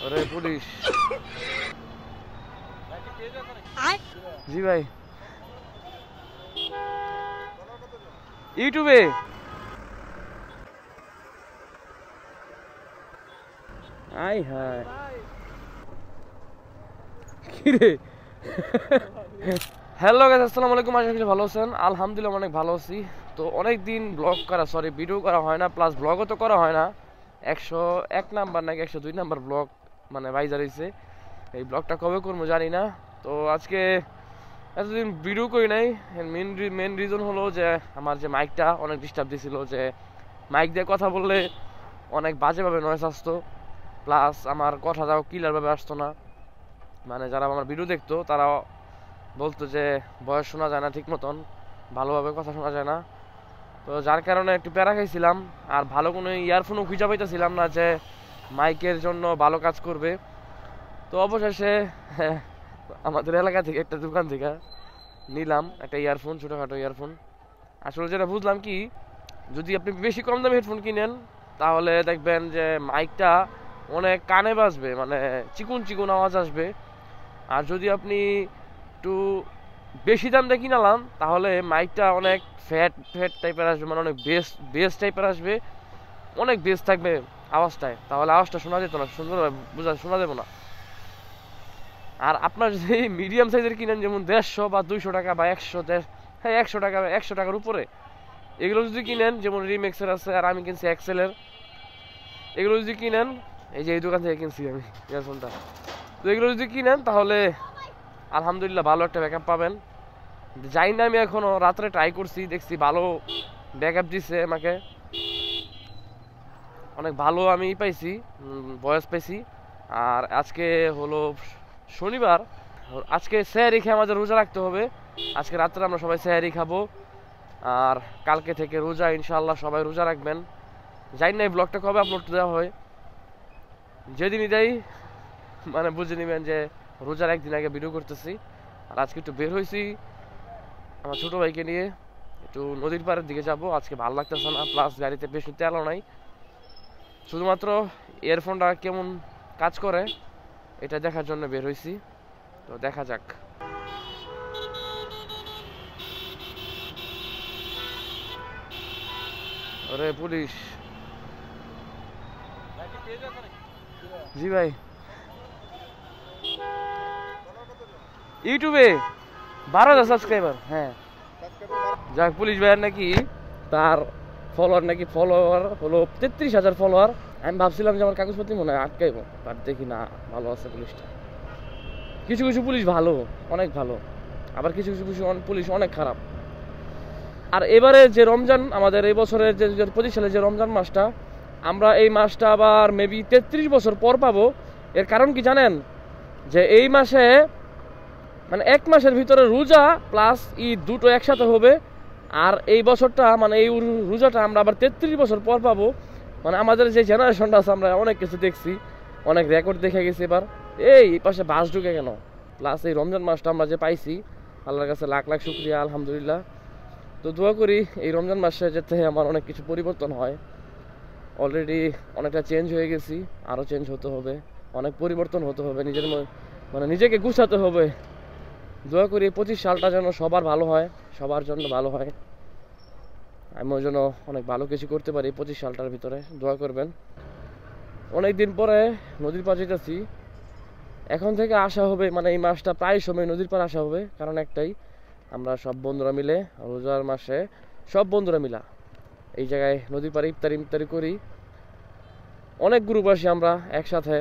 अरे पुलिस जी भाई यूट्यूबे I high কি রে হ্যালো গাইস আসসালামু আলাইকুম আশা করি ভালো আছেন আলহামদুলিল্লাহ অনেক ভালো আছি তো অনেক দিন ব্লগ করা ভিডিও করা হয় না প্লাস ব্লগও তো করা হয় না 101 নাম্বার নাকি 102 নাম্বার ব্লগ মানে বাইজা রইছে এই ব্লগটা কবে করব জানি না তো আজকে এতদিন ভিডিও করি নাই মেন রিজন হলো যে আমার যে মাইকটা অনেক ডিস্টার্ব দিছিল যে মাইক দিয়ে কথা বললে অনেক বাজেভাবে নয়েজ আসতো প্লাস আমার কথাটাও ক্লিয়ারভাবে আসতো না মানে যারা আমার ভিডিও দেখতো তারা বলতো যে ভয়েস শোনা যায় না ঠিক মতন ভালোভাবে কথা শোনা যায় না তো যার কারণে একটু প্যারা খাইছিলাম আর ভালো কোনো ইয়ারফোনও খুঁজে পাইতেছিলাম না যে মাইকের জন্য ভালো কাজ করবে তো অবশেষে আমাদের এলাকা থেকে একটা দোকান থেকে নিলাম একটা ইয়ারফোন ছোটোখাটো ইয়ারফোন আসলে যেটা বুঝলাম কি যদি আপনি বেশি কম দামে হেডফোন কিনেন তাহলে দেখবেন যে মাইকটা অনেক কানে বাজবে মানে চিকুন চিকুন আওয়াজ আসবে আর যদি আপনি একটু বেশি দাম দিয়ে কিনালাম তাহলে মাইকটা অনেক ফ্যাট টাইপের আসবে মানে অনেক বেস টাইপের আসবে অনেক বেস থাকবে আওয়াজটায় তাহলে আওয়াজটা শোনা যেত না সুন্দরভাবে শোনা যাবে না আর আপনার যদি মিডিয়াম সাইজের কিনেন যেমন 150 বা 200 টাকা বা 100 টাকার উপরে এগুলো যদি কিনেন যেমন রিমেক্সের আছে আর আমি কিনছি এক্সেলের এগুলো যদি কিনেন এই যে এই দোকান থেকে কিনছি আমি ইয়ারফোনটা তো এগুলো যদি কিনেন তাহলে আলহামদুলিল্লাহ ভালো একটা ব্যাকআপ পাবেন যাই না আমি এখনো রাত্রে ট্রাই করছি দেখছি ভালো ব্যাকআপ দিচ্ছে আমাকে অনেক ভালো আমি পাইছি ভয়েস পাইছি আর আজকে হলো শনিবার আজকে সেহরি খেয়ে আমাদের রোজা রাখতে হবে আজকে রাত্রে আমরা সবাই সেহরি খাবো আর কালকে থেকে রোজা ইনশাআল্লাহ সবাই রোজা রাখবেন জানি না এই ব্লগটা কবে আপলোড দেওয়া হয় যেদিনই দেয় মানে বুঝে নেবেন যে রোজার একদিন আগে ভিডিও করতেছি আর আজকে একটু বের হয়েছি আমার ছোটো ভাইকে নিয়ে একটু নদীর পাড়ের দিকে যাব আজকে ভালো লাগতেছে না প্লাস গাড়িতে বেশি তেলও নাই শুধুমাত্র ইয়ারফোনটা কেমন কাজ করে এটা দেখার জন্য বের হয়েছি তো দেখা যাক अरे पुलिस जी भाई यूट्यूबे 12,000 সাবস্ক্রাইবার হ্যাঁ যাক পুলিশ ভাইয়ের নাকি তার ফলোয়ার হলো 33,000 ফলোয়ার আমি ভাবছিলাম যে আমার কাগজপত্র মনে হয় আটকাইব বাট দেখি না ভালো আছে পুলিশটা কিছু কিছু পুলিশ ভালো অনেক ভালো আবার কিছু কিছু পুলিশ অনেক খারাপ আর এবারে যে রমজান আমাদের এই বছরের যে 2025 সালে যে রমজান মাসটা আমরা এই মাসটা আবার মেবি 33 বছর পর পাবো এর কারণ কি জানেন যে এই মাসে মানে এক মাসের ভিতরে রোজা প্লাস ঈদ দুটো একসাথে হবে আর এই বছরটা মানে এই রোজাটা আমরা আবার 33 বছর পর পাবো মানে আমাদের যে জেনারেশনটা আছে আমরা অনেক কিছু দেখছি অনেক রেকর্ড দেখে গেছি এবার এই পাশে বাস ঢুকে কেন প্লাস এই রমজান মাসটা আমরা যে পাইছি আল্লাহর কাছে লাখ লাখ শুকরিয়া আলহামদুলিল্লাহ তো দোয়া করি এই রমজান মাসে যাতে আমার অনেক কিছু পরিবর্তন হয় অলরেডি অনেকটা চেঞ্জ হয়ে গেছি আরও চেঞ্জ হতে হবে অনেক পরিবর্তন হতে হবে মানে নিজেকে গুছাতে হবে দোয়া করি 25 সালটা যেন সবার ভালো হয় সবার জন্য ভালো হয় আমি ওই জন্য অনেক ভালো কিছু করতে পারি 25 সালটার ভিতরে দোয়া করবেন অনেক দিন পরে নদীর পাড়ে যেতেছি এখন থেকে আসা হবে মানে এই মাসটা প্রায় সময় নদীর পাড়ে আসা হবে কারণ একটাই আমরা সব বন্ধুরা মিলে রোজার মাসে সব বন্ধুরা মিলা এই জায়গায় নদীর পাড়ে ইফতারি করি অনেক গ্রুপ আসি আমরা একসাথে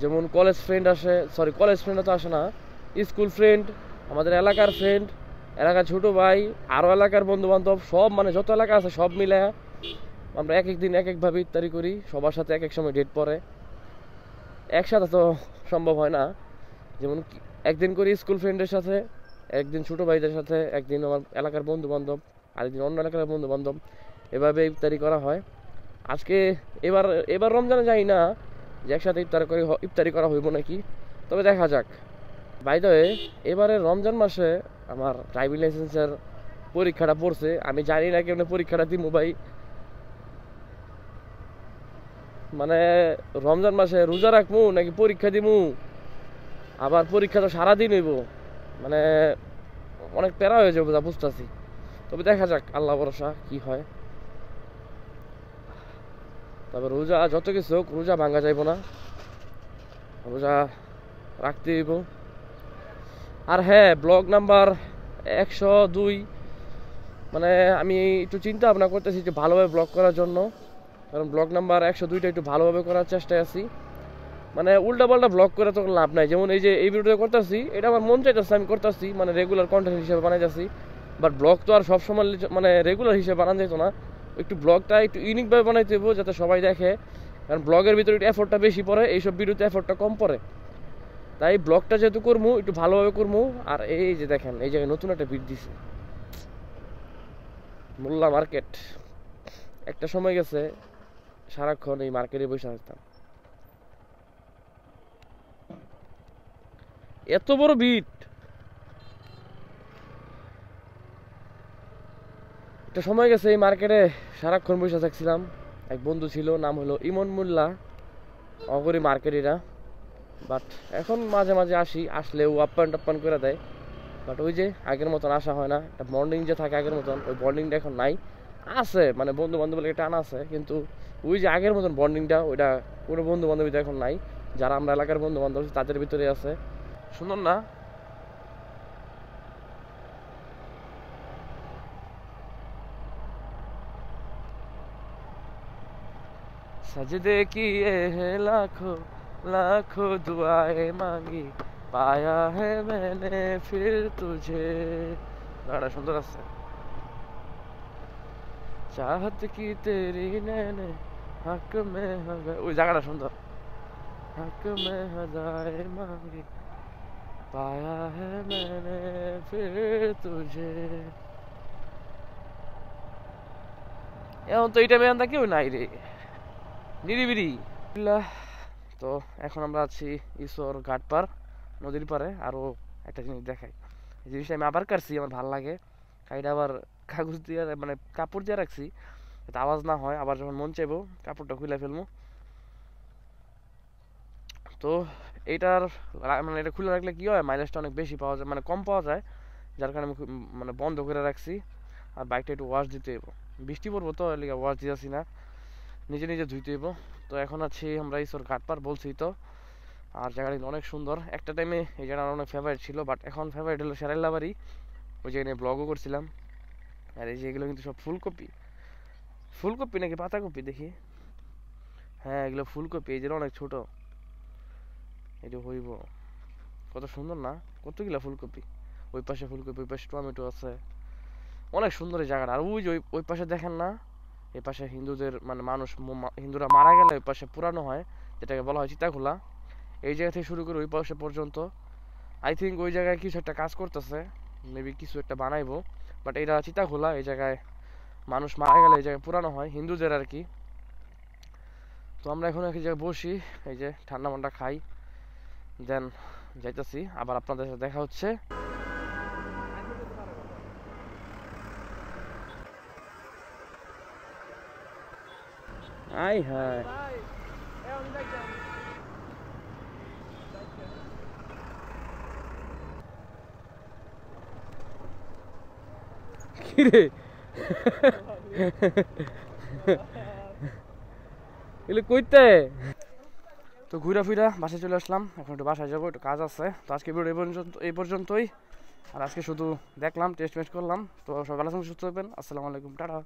যেমন কলেজ ফ্রেন্ড তো আসে না স্কুল ফ্রেন্ড আমাদের এলাকার ফ্রেন্ড এলাকার ছোটো ভাই আরও এলাকার বন্ধু বান্ধব সব মানে যত এলাকা আছে সব মিলে আমরা এক এক দিন এক একভাবে ইফতারি করি সবার সাথে এক এক সময় ডেট পড়ে একসাথে তো সম্ভব হয় না যেমন একদিন করি স্কুল ফ্রেন্ডের সাথে একদিন ছোটো ভাইদের সাথে একদিন আমার এলাকার বন্ধু বান্ধব আরেকদিন অন্য এলাকার বন্ধু বান্ধব এভাবে ইফতারি করা হয় আজকে এবার রমজানে যাই না যে একসাথে ইফতারি করা হইব নাকি তবে দেখা যাক বাই দ্য ওয়ে এবারে রমজান মাসে আমার ড্রাইভিং লাইসেন্সের পরীক্ষাটা পড়ছে আমি জানি না কেমন পরীক্ষাটা দিব ভাই মানে রমজান মাসে রোজা রাখবো নাকি পরীক্ষা দিমু, আবার পরীক্ষা তো সারাদিন হইব, মানে অনেক প্যারা হয়ে যাবো যা বুঝতেছি। তবে দেখা যাক, আল্লাহ ভরসা কি হয়। তবে রোজা যত কিছু হোক, রোজা ভাঙা যাইব না, রোজা রাখতে হইব। আর হ্যাঁ, ব্লগ নাম্বার 102, মানে আমি একটু চিন্তা ভাবনা করতেছি যে ভালোভাবে ব্লগ করার জন্য, কারণ ব্লগ নাম্বার 102টা একটু ভালোভাবে করার চেষ্টায় আছি। মানে উল্টা পাল্টা ব্লগ করে তো লাভ নাই। যেমন এই যে এই ভিডিওটা করতেছি, এটা আমার মন চাইতেছে আমি করতেছি, মানে রেগুলার কন্টেন্ট হিসেবে বানাইতেছি। বাট ব্লগ তো আর সবসময় মানে রেগুলার হিসেবে বানানো যেত না, একটু ব্লগটা একটু ইউনিকভাবে বানাইতে হইব যাতে সবাই দেখে। কারণ ব্লগের ভিতরে একটু এফোর্টটা বেশি পড়ে, এইসব ভিডিওতে এফোর্টটা কম পড়ে। তাই ব্লগটা যেহেতু করবো একটু ভালোভাবে করবো। আর এই যে দেখেন, এই জায়গায় নতুন একটা ভিড় দিছে, মোল্লা মার্কেট। একটা সময় গেছে সারাক্ষণ এই মার্কেটে বসে থাকতাম, এত বড় ভিড়। একটা সময় গেছে এই মার্কেটে সারাক্ষণ বসে থাকছিলাম। এক বন্ধু ছিল, নাম হলো ইমন মোল্লা, অগরি মার্কেটিরা। বাট এখন মাঝে মাঝে আসি, আসলেও আপ্যায়ন টাপ্যায়ন করে দেয়। বাট ওই যে আগের মতন আসা হয় না, একটা বন্ডিং যে থাকে আগের মতন, ওই বন্ডিংটা এখন নাই। আছে মানে বন্ধু বান্ধবের টান আছে, কিন্তু ওই যে আগের মতন বন্ডিংটা ওইটা কোনো বন্ধু বান্ধবীতে এখন নাই। যারা আমরা এলাকার বন্ধু বান্ধব তাদের ভিতরে আছে। সুন্দর না? सजदे किए हैं लाखों लाखों दुआएं मांगी, पाया है मैंने फिर तुझे। गाना सुंदर আছে। चाहत की तेरी नैने हक में ওই জায়গাটা সুন্দর। हक में हदाएं मांगी, पाया है मैंने फिर तुझे। এখন তো এই টাইমে আনতা কেউ নাই রে, নিরিবিরি। তো এখন আমরা আছি ঈশ্বর ঘাটপার নদীর পারে। আরও একটা জিনিস দেখাই, এই জিনিসটা আমি আবার কাটছি, আমার ভালো লাগে। কাইটা আবার কাগজ দিয়ে মানে কাপড় দিয়ে রাখছি যাতে আওয়াজ না হয়। আবার যখন মন চাইবো কাপড়টা খুলে ফেলবো। তো এইটার মানে এটা খুলে রাখলে কি হয়, মাইলেজটা অনেক বেশি পাওয়া যায়, মানে কম পাওয়া যায়, যার কারণে আমি মানে বন্ধ করে রাখছি। আর বাইকটা একটু ওয়াশ দিতে হইব, বৃষ্টি পড়বো তো এর লিগে ওয়াশ দিতেছি না, নিজে নিজে ধুইতে হইব। তো এখন আছি আমরা ঈশ্বর ঘাটপার, বলছি তো। আর জায়গাটা অনেক সুন্দর। একটা টাইমে এই জায়গাটা অনেক ফেভারিট ছিল, বাট এখন ফেভারিট হলো শেরাইল্লাবাড়ি, ওই জায়গায় ব্লগও করছিলাম। আর এই যে এগুলো কিন্তু সব ফুলকপি, ফুলকপি নাকি পাতাকপি দেখি, হ্যাঁ এগুলো ফুলকপি। এই যে অনেক ছোট, এটা হইব। কত সুন্দর না, কতগুলা ফুলকপি। ওই পাশে ফুলকপি, ওই পাশে টমেটো আছে, অনেক সুন্দর এই জায়গাটা। আর ওই যে ওই পাশে দেখেন না, এই পাশে হিন্দুদের মানে মানুষ হিন্দুরা মারা গেলে ওই পাশে পুরানো হয়, যেটাকে বলা হয় চিতাখোলা। এই জায়গা থেকে শুরু করে ওই পাশে পর্যন্ত আই থিঙ্ক ওই জায়গায় কিছু একটা কাজ করতেছে, মেবি কিছু একটা বানাইবো। বাট এটা চিতাখোলা, এই জায়গায় মানুষ মারা গেলে এই জায়গায় পুরানো হয় হিন্দুদের আর কি। তো আমরা এখন এক জায়গায় বসি, এই যে ঠান্ডা মান্ডা খাই, দেন যাইতেছি। আবার আপনাদের সাথে দেখা হচ্ছে। আই হায়, কিরে এগুলো কইতে। তো ঘুরা ফিরা বাসায় চলে আসলাম, এখন একটু বাসায় যাবো, একটু কাজ আছে। তো আজকে ভিডিও এই পর্যন্তই। আর আজকে শুধু দেখলাম, টেস্ট মেস্ট করলাম। তো সবাই ভালো থাকবেন, সুস্থ থাকবেন। আসসালামু আলাইকুম, টাটা।